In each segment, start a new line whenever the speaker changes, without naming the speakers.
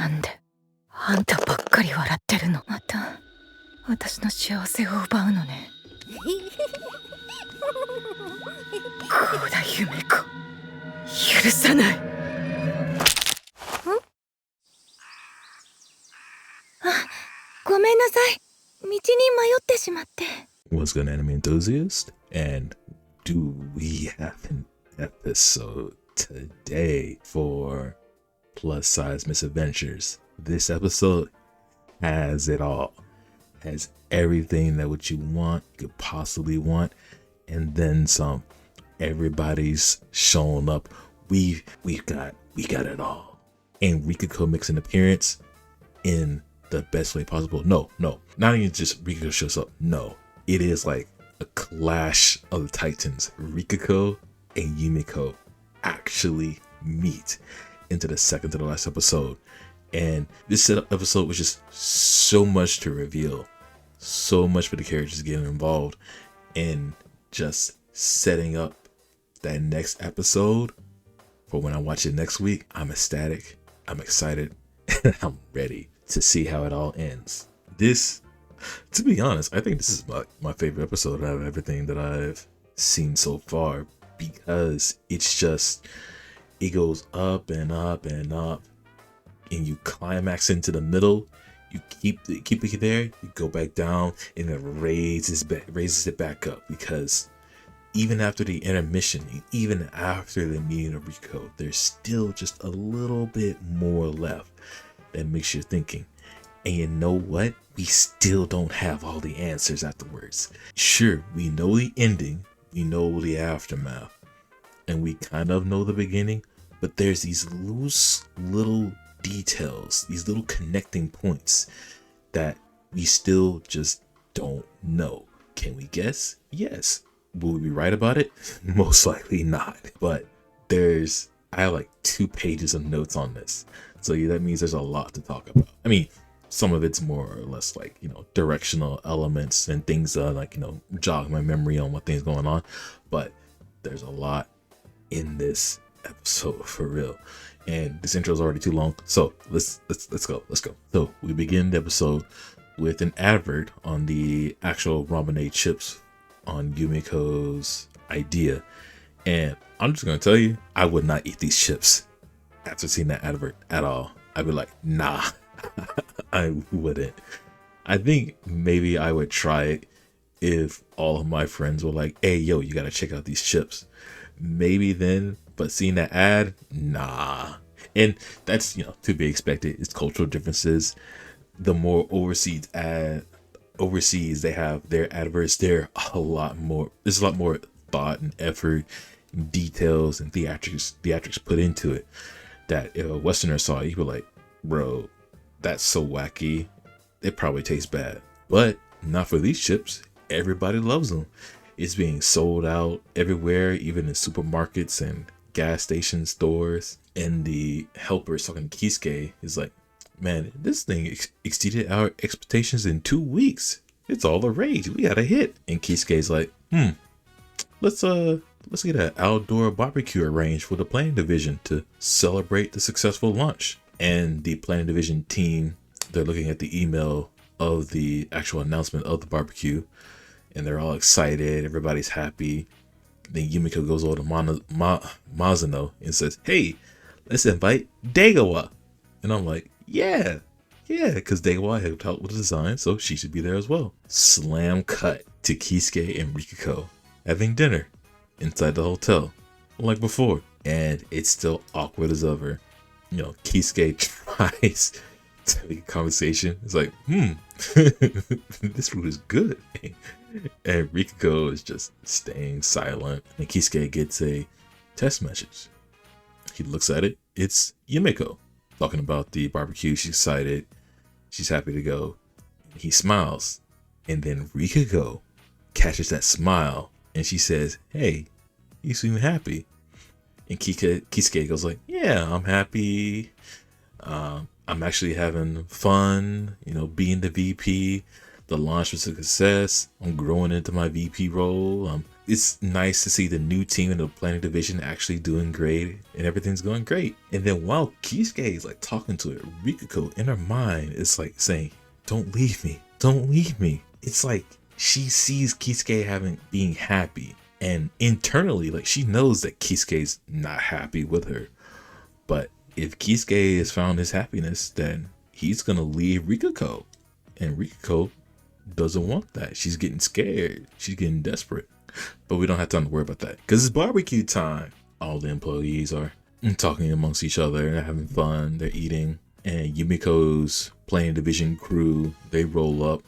なんであんたばっかり笑ってるの。また私の幸せを奪うのね。こうだ夢子、許さない。あ、ごめんなさい。道に迷ってしまって。
What's good, anime enthusiast? And do we have an episode today for Plus Size Misadventures? This episode has it all. Has everything that what you want, could possibly want, and then some. Everybody's shown up. We got it all. And Rikako makes an appearance in the best way possible. No, not even just Rikako shows up. No, it is like a clash of the titans. Rikako and Yumiko actually meet into the second to the last episode, and this episode was just so much to reveal, so much for the characters getting involved, and just setting up that next episode for when I watch it next week. I'm ecstatic, I'm excited, and I'm ready to see how it all ends. This, to be honest, I think this is my favorite episode out of everything that I've seen so far, because it's just, it goes up and up and up, and you climax into the middle, you keep it there, you go back down, and it raises it back up, because even after the intermission, even after the meeting of Rikako, there's still just a little bit more left that makes you thinking. And you know what? We still don't have all the answers afterwards. Sure, we know the ending, we know the aftermath, and we kind of know the beginning, but there's these loose little details, these little connecting points that we still just don't know. Can we guess? Yes. Will we be right about it? Most likely not. But I have like 2 pages of notes on this. So yeah, that means there's a lot to talk about. I mean, some of it's more or less like, directional elements and things like, jog my memory on what things going on. But there's a lot in this episode for real. And this intro is already too long. So let's go. So we begin the episode with an advert on the actual ramen chips on Yumiko's idea. And I'm just gonna tell you, I would not eat these chips after seeing that advert at all. I'd be like, nah. I wouldn't. I think maybe I would try it if all of my friends were like, hey yo, you gotta check out these chips. Maybe then, but seeing that ad, nah. And that's, to be expected. It's cultural differences. The more overseas they have their adverts, there's a lot more thought and effort, and details and theatrics put into it, that if a Westerner saw it, he'd be like, bro, that's so wacky, it probably tastes bad. But not for these chips. Everybody loves them. It's being sold out everywhere, even in supermarkets and gas station stores. And the helper is talking to Kisuke, is like, man, this thing exceeded our expectations in 2 weeks. It's all the rage. We got a hit. And Kisuke's like, let's get an outdoor barbecue arranged for the planning division to celebrate the successful launch. And the planning division team, they're looking at the email of the actual announcement of the barbecue, and they're all excited. Everybody's happy. Then Yumiko goes over to Mizuno and says, hey, let's invite Degawa. And I'm like, yeah, because Degawa helped out with the design, so she should be there as well. Slam cut to Kisuke and Rikako having dinner inside the hotel, like before. And it's still awkward as ever. Kisuke tries to make a conversation. It's like, this food is good. And Rikako is just staying silent. And Kisuke gets a text message. He looks at it. It's Yumiko talking about the barbecue. She's excited. She's happy to go. He smiles. And then Rikako catches that smile. And she says, hey, you seem happy. And Kisuke goes like, yeah, I'm happy. I'm actually having fun, being the VP. The launch was a success. I'm growing into my VP role. I'm it's nice to see the new team in the planning division actually doing great and everything's going great. And then while Kisuke is like talking to it, Rikako in her mind is like saying, don't leave me, don't leave me. It's like she sees Kisuke being happy, and internally, like, she knows that Kisuke's not happy with her. But if Kisuke has found his happiness, then he's gonna leave Rikako, and Rikako doesn't want that. She's getting scared, she's getting desperate. But we don't have time to worry about that because it's barbecue time. All the employees are talking amongst each other, they're having fun, they're eating, and Yumiko's planning division crew, they roll up,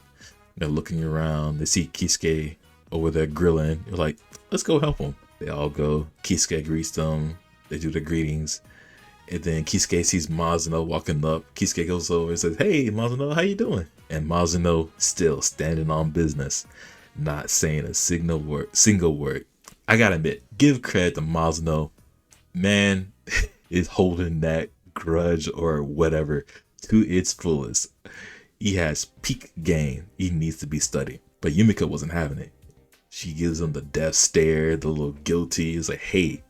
they're looking around, they see Kisuke over there grilling. They're like, let's go help him. They all go. Kisuke greets them, they do the greetings, and then Kisuke sees Mizuno walking up. Kisuke goes over and says, hey Mizuno, how you doing? And Mizuno still standing on business, not saying a single word. I gotta admit, give credit to Mizuno. Man is holding that grudge or whatever to its fullest. He has peak game. He needs to be studied. But Yumiko wasn't having it. She gives him the death stare, the little guilty. It's like, hey,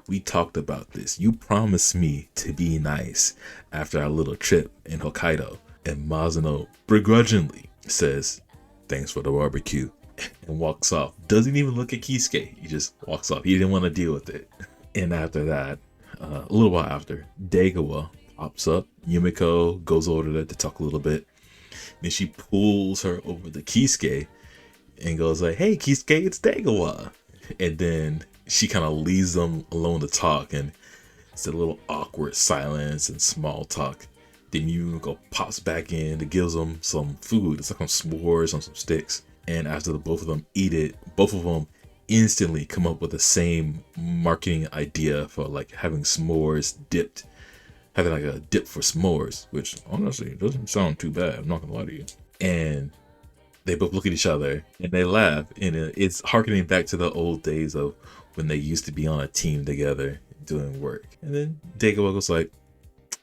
we talked about this. You promised me to be nice after our little trip in Hokkaido. And Mizuno begrudgingly says, thanks for the barbecue, and walks off. Doesn't even look at Kisuke. He just walks off. He didn't want to deal with it. And after that, a little while after, Degawa pops up. Yumiko goes over there to talk a little bit. Then she pulls her over to Kisuke and goes like, hey Kisuke, it's Degawa. And then she kind of leaves them alone to talk, and it's a little awkward silence and small talk. Then Yumiko pops back in and gives them some food. It's like some s'mores on some sticks. And after both of them eat it, both of them instantly come up with the same marketing idea for like having s'mores dipped, having like a dip for s'mores, which honestly doesn't sound too bad. I'm not gonna lie to you. And they both look at each other and they laugh, and it's harkening back to the old days of when they used to be on a team together doing work. And then Degawa goes like,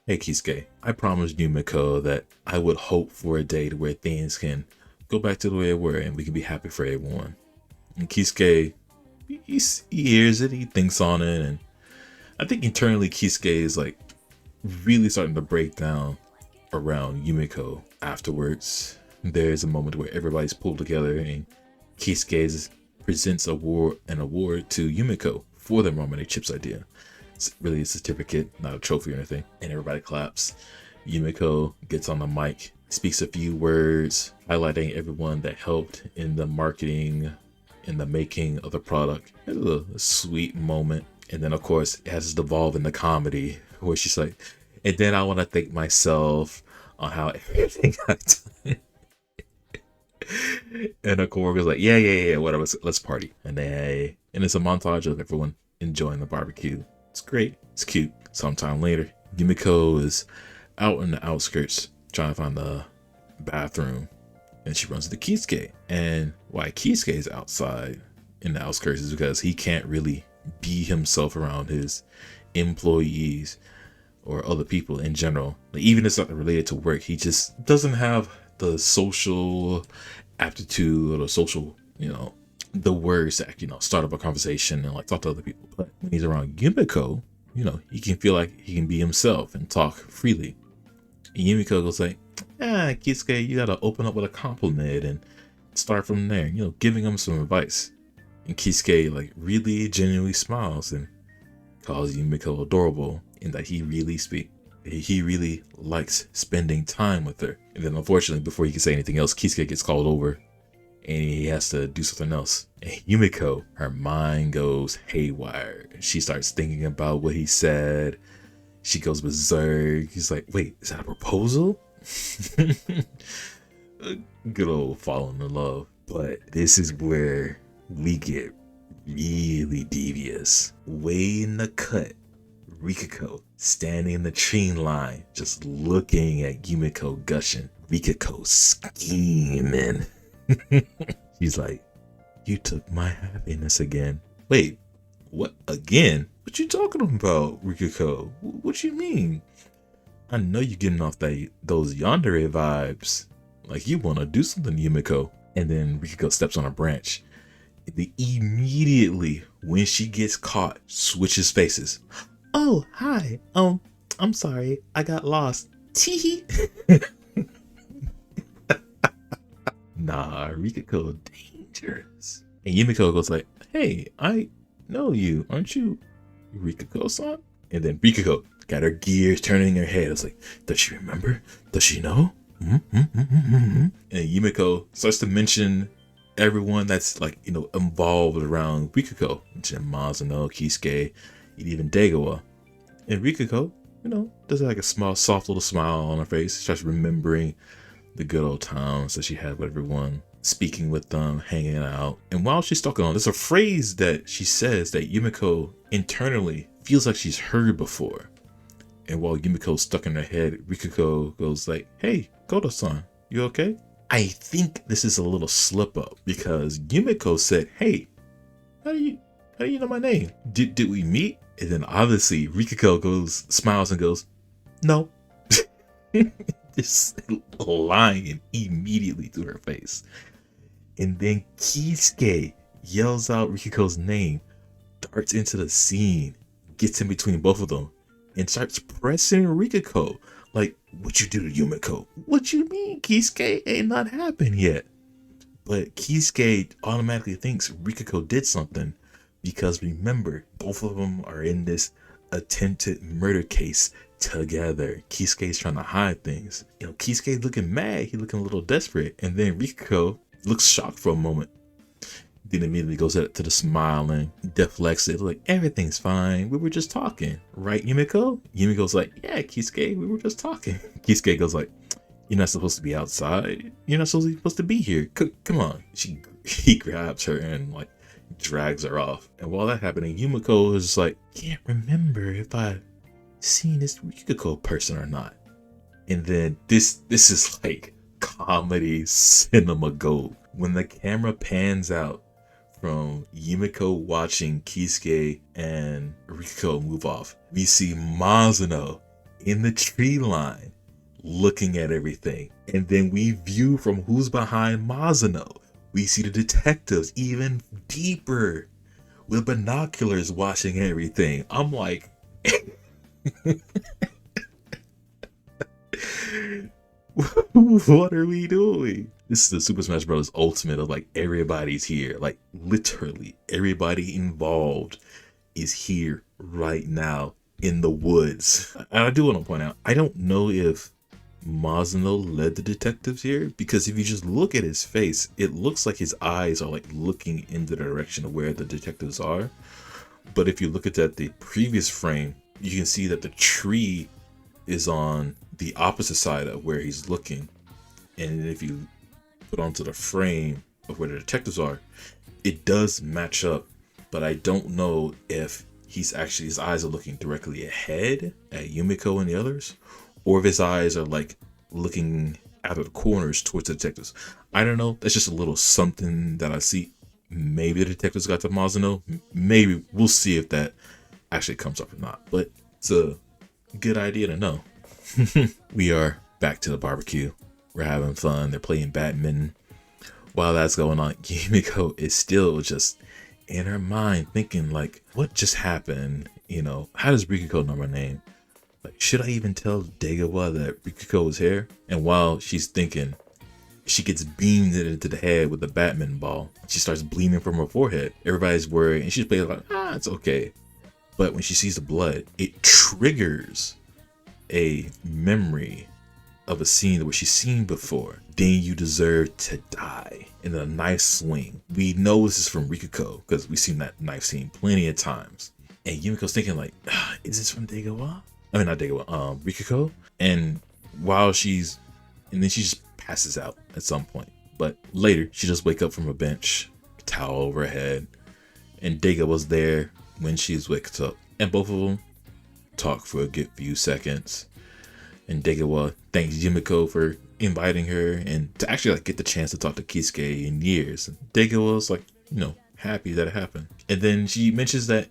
hey Kisuke, I promised Yumiko that I would hope for a day to where things can go back to the way they were and we can be happy for everyone. And Kisuke, he hears it, he thinks on it, and I think internally Kisuke is like really starting to break down around Yumiko. Afterwards, there's a moment where everybody's pulled together and Kisuke presents an award to Yumiko for the Ramen Chips idea. It's really a certificate, not a trophy or anything, and everybody claps. Yumiko gets on the mic, speaks a few words, highlighting everyone that helped in the marketing, in the making of the product. It's a sweet moment. And then of course it has to devolve into comedy where she's like, and then I want to thank myself on how everything got done. And the coworker's like, yeah, whatever, let's party. And it's a montage of everyone enjoying the barbecue. It's great, it's cute. Sometime later, Yumiko is out in the outskirts trying to find the bathroom, and she runs into Kisuke. And why Kisuke is outside in the outskirts is because he can't really be himself around his employees or other people in general. Like, even if it's not related to work, he just doesn't have the social aptitude or the social, the words that, start up a conversation and like talk to other people. But when he's around Yumiko, he can feel like he can be himself and talk freely. And Yumiko goes like, Kisuke, you gotta open up with a compliment and start from there, giving him some advice. And Kisuke like really genuinely smiles and calls Yumiko adorable, and that he really likes spending time with her. And then unfortunately, before he can say anything else, Kisuke gets called over and he has to do something else. And Yumiko, her mind goes haywire. She starts thinking about what he said. She goes berserk. He's like, wait, is that a proposal? Good old falling in love. But this is where we get really devious. Way in the cut, Rikako standing in the tree line, just looking at Yumiko gushing. Rikako scheming. She's like, you took my happiness again. Wait, what again? What you talking about, Rikako? What you mean? I know you're getting off those yandere vibes. Like you want to do something, Yumiko. And then Rikako steps on a branch Immediately when she gets caught, switches faces. Oh, hi. I'm sorry. I got lost. Tee. Nah, Rikako dangerous. And Yumiko goes like, hey, I know you. Aren't you Rikako-san? And then Rikako got her gears turning in her head. It's like, does she remember? Does she know? And Yumiko starts to mention everyone that's like, involved around Rikako. Mizuno, Kisuke, and even Degawa. And Rikako, does like a small, soft little smile on her face. Starts remembering the good old times that she had with everyone, speaking with them, hanging out. And while she's talking on, there's a phrase that she says that Yumiko internally feels like she's heard before. And while Yumiko's stuck in her head, Rikako goes like, hey, Goto-san, you okay? I think this is a little slip up because Yumiko said, hey, how do you know my name? Did we meet? And then obviously Rikako smiles and goes, no. Just lying immediately to her face. And then Kisuke yells out Rikako's name, darts into the scene, gets in between both of them, and starts pressing Rikako. Like, what you do to Yumiko? What you mean, Kisuke? Ain't not happened yet. But Kisuke automatically thinks Rikako did something because remember, both of them are in this attempted murder case together. Kisuke's trying to hide things. Kisuke's looking mad. He's looking a little desperate. And then Rikako looks shocked for a moment. Then immediately goes to the smiling, deflects it, like, everything's fine. We were just talking. Right, Yumiko? Yumiko's like, yeah, Kisuke, we were just talking. Kisuke goes like, you're not supposed to be outside. You're not supposed to be here. Come on. He grabs her and like drags her off. And while that's happening, Yumiko is like, can't remember if I've seen this Rikako person or not. And then this is like comedy cinema gold. When the camera pans out from Yumiko watching Kisuke and Rikako move off, we see Mizuno in the tree line looking at everything. And then we view from who's behind Mizuno. We see the detectives even deeper with binoculars watching everything. I'm like, what are we doing? This is the Super Smash Bros. Ultimate of like everybody's here. Like literally everybody involved is here right now in the woods. And I do want to point out, I don't know if Mizuno led the detectives here, because if you just look at his face, it looks like his eyes are like looking in the direction of where the detectives are. But if you look at the previous frame, you can see that the tree is on the opposite side of where he's looking. And if you put onto the frame of where the detectives are, it does match up. But I don't know if his eyes are looking directly ahead at Yumiko and the others, or if his eyes are like looking out of the corners towards the detectives. I don't know. That's just a little something that I see. Maybe the detectives got to Mizuno. Maybe. We'll see if that actually comes up or not. But it's a good idea to know. We are back to the barbecue. We're having fun. They're playing badminton. While that's going on, Yumiko is still just in her mind thinking like, what just happened? How does Rikako know my name? Like, should I even tell Degawa that Rikako is here? And while she's thinking, she gets beamed into the head with a badminton ball. She starts bleeding from her forehead. Everybody's worried, and she's basically like, it's okay. But when she sees the blood, it triggers a memory of a scene where she's seen before. Then you deserve to die. In a knife swing. We know this is from Rikako because we've seen that knife scene plenty of times. And Yumiko's thinking like, is this from Degawa? I mean, not Degawa, Rikako. And then she just passes out at some point. But later, she just wakes up from a bench, towel over her head, and Degawa's there when she's wakes up. And both of them talk for a good few seconds. And Degawa thanks Yumiko for inviting her and to actually like get the chance to talk to Kisuke in years. And Degawa's like, happy that it happened. And then she mentions that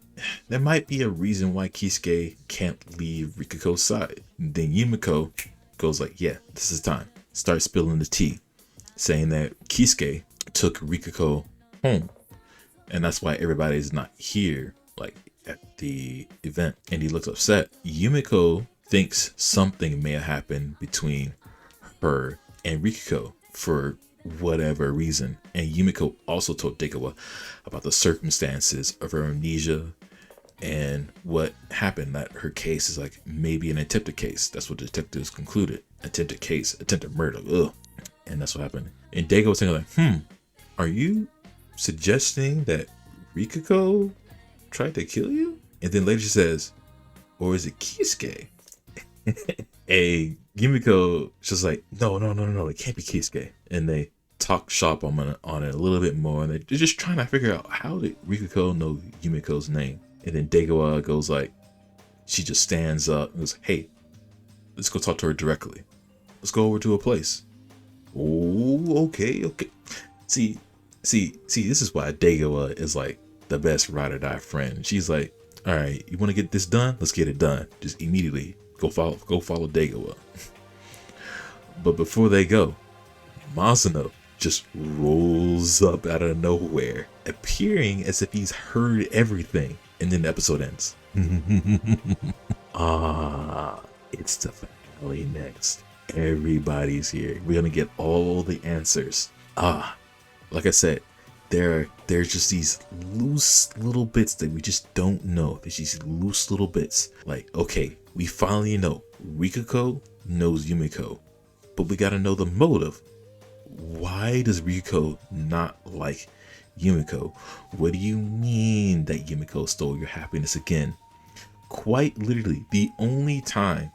there might be a reason why Kisuke can't leave Rikako's side. And then Yumiko goes like, yeah, this is time. Starts spilling the tea, saying that Kisuke took Rikako home and that's why everybody's not here, like at the event. And he looks upset. Yumiko thinks something may have happened between her and Rikako for whatever reason. And Yumiko also told Degawa about the circumstances of her amnesia and what happened, that her case is like maybe an attempted case. That's what detectives concluded. Attempted case, attempted murder. Ugh. And that's what happened. And Degawa was thinking like, are you suggesting that Rikako tried to kill you? And then later she says, or is it Kisuke? And Yumiko just like, no, it can't be Kisuke. And they talk shop on it a little bit more, and they're just trying to figure out, how did Rikako know Yumiko's name? And then Degawa goes like, she just stands up and goes, hey, let's go talk to her directly. Let's go over to a place. Oh, okay. See, this is why Degawa is like the best ride or die friend. She's like, all right, you want to get this done? Let's get it done. Just immediately go follow Degawa. But before they go, Masuno just rolls up out of nowhere, appearing as if he's heard everything. And then the episode ends. It's the finale next. Everybody's here. We're gonna get all the answers. Like I said, there's just these loose little bits that we just don't know. There's these loose little bits. Like, okay, we finally know Rikako knows Yumiko, but we gotta know the motive. Why does Rikako not like Yumiko? What do you mean that Yumiko stole your happiness again? Quite literally, the only time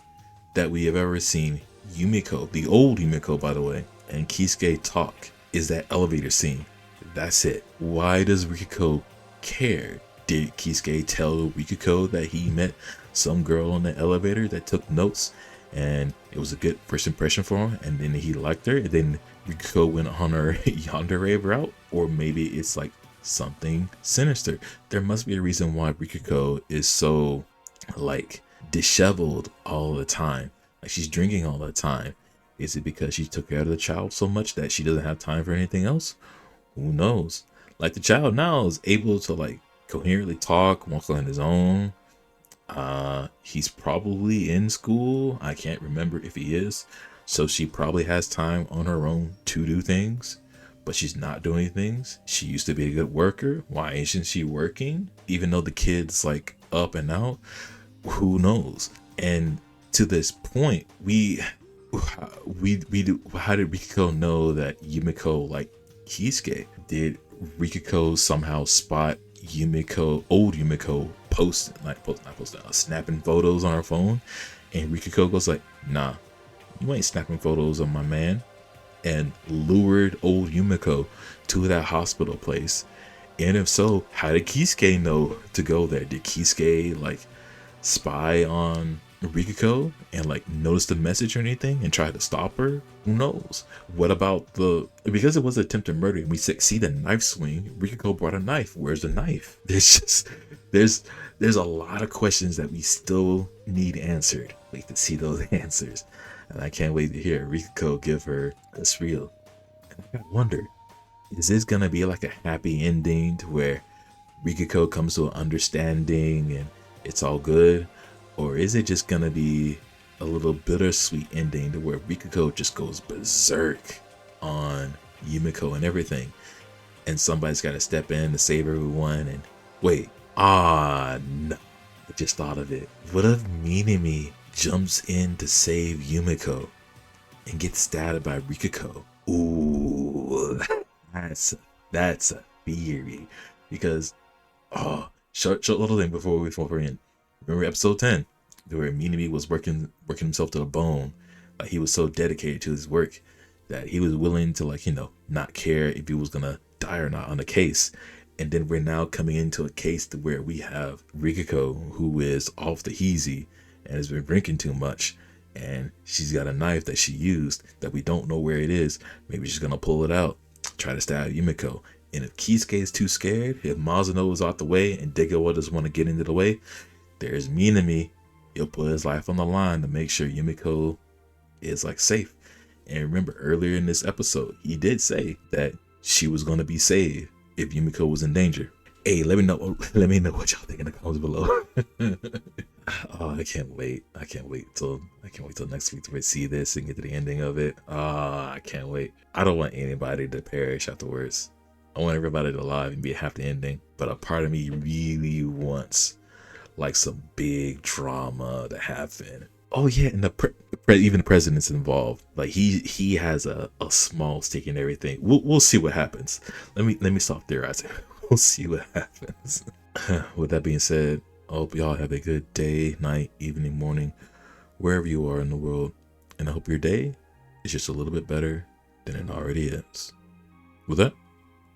that we have ever seen Yumiko, the old Yumiko by the way, and Kisuke talk is that elevator scene. That's it. Why does Rikako care? Did Kisuke tell Rikako that he met some girl on the elevator that took notes and it was a good first impression for him, and then he liked her, and then Rikako went on her yandere route? Or maybe it's like something sinister. There must be a reason why Rikako is so like disheveled all the time, like she's drinking all the time. Is it because she took care of the child so much that she doesn't have time for anything else? Who knows? Like, the child now is able to like coherently talk, walk on his own. He's probably in school. I can't remember if he is. So she probably has time on her own to do things, but she's not doing things. She used to be a good worker. Why isn't she working? Even though the kid's like up and out, who knows? And to this point, how did Rikako know that Yumiko liked Kisuke? Did Rikako somehow spot old Yumiko snapping photos on her phone? And Rikako goes like, nah, you ain't snapping photos of my man, and lured old Yumiko to that hospital place. And if so, how did Kisuke know to go there? Did Kisuke like spy on Rikako and like notice the message or anything and try to stop her? Who knows? What about because it was attempted murder and we see the knife swing, Rikako brought a knife. Where's the knife? There's a lot of questions that we still need answered. Wait to see those answers. And I can't wait to hear Rikako give her a spiel. And I wonder, is this gonna be like a happy ending to where Rikako comes to an understanding and it's all good? Or is it just gonna be a little bittersweet ending to where Rikako just goes berserk on Yumiko and everything, and somebody's gotta step in to save everyone? And wait, no, I just thought of it. What if Minami jumps in to save Yumiko and gets stabbed by Rikako? Ooh, that's a theory. Because short little thing before we end. Remember episode 10, where Minami was working himself to the bone. Like, he was so dedicated to his work that he was willing to, like, not care if he was gonna die or not on the case. And then we're now coming into a case to where we have Rikako, who is off the heezy and has been drinking too much, and she's got a knife that she used that we don't know where it is. Maybe she's gonna pull it out, try to stab Yumiko. And if Kisuke is too scared, if Masuno is out the way and Degawa doesn't want to get into the way, there's Minami. He'll put his life on the line to make sure Yumiko is like safe. And remember, earlier in this episode, he did say that she was going to be saved if Yumiko was in danger. Hey, let me know. Let me know what y'all think in the comments below. Oh, I can't wait. I can't wait till next week to see this and get to the ending of it. I can't wait. I don't want anybody to perish afterwards. I want everybody to live and be a happy ending. But a part of me really wants like some big drama to happen. Oh yeah, and even the president's involved. Like he has a small stake in everything. We'll see what happens. Let me stop theorizing. We'll see what happens. With that being said, I hope y'all have a good day, night, evening, morning, wherever you are in the world. And I hope your day is just a little bit better than it already is. With that,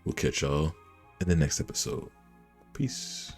we'll catch y'all in the next episode. Peace.